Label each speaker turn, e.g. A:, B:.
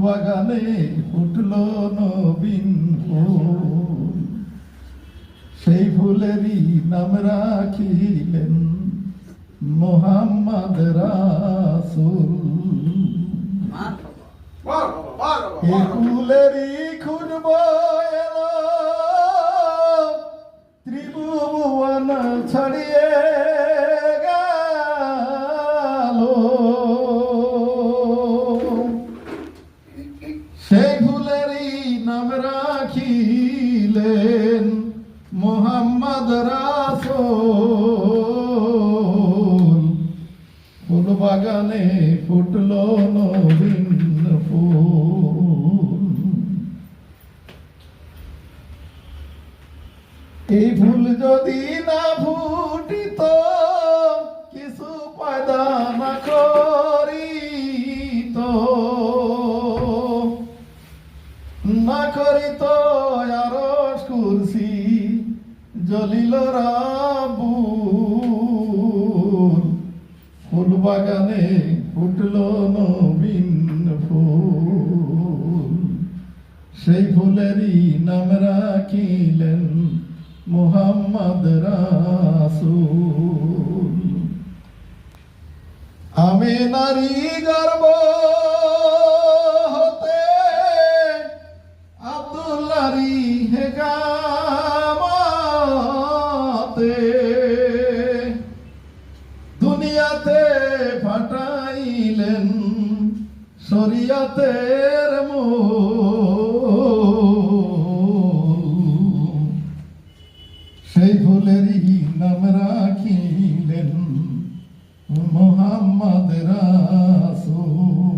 A: বাগানে ফুটলো নবীন ফুল, সেই ফুলেরই নাম রাখিলেন মোহাম্মদ রাসূল। এই ফুলেরই খুঁজব এলো ত্রিভুবন ছাড়িয়ে গেল, সেই ফুলেরই নাম রাখিলেন মোহাম্মদ রাসূল। ফুল বাগানে ফুটলো নবীন ফুল, এই ফুল যদি না ফুটিত, কিছু পয়দা না করিত, না করিত আরশ কুরসি জলিল রাবুল। ফুল বাগানে ফুটলো নবীন ফুল, সেই ফুলেরই নাম রাখিলেন মোহাম্মদ রাসূল। আমিনারই গর্ভ হতে আব্দুল্লাহরই হেকামতে, দুনিয়াতে ফাটাইলেন শরীয়তের মূল, সেই ফুলেরই নাম রাখিলেন মোহাম্মদ রাসূল।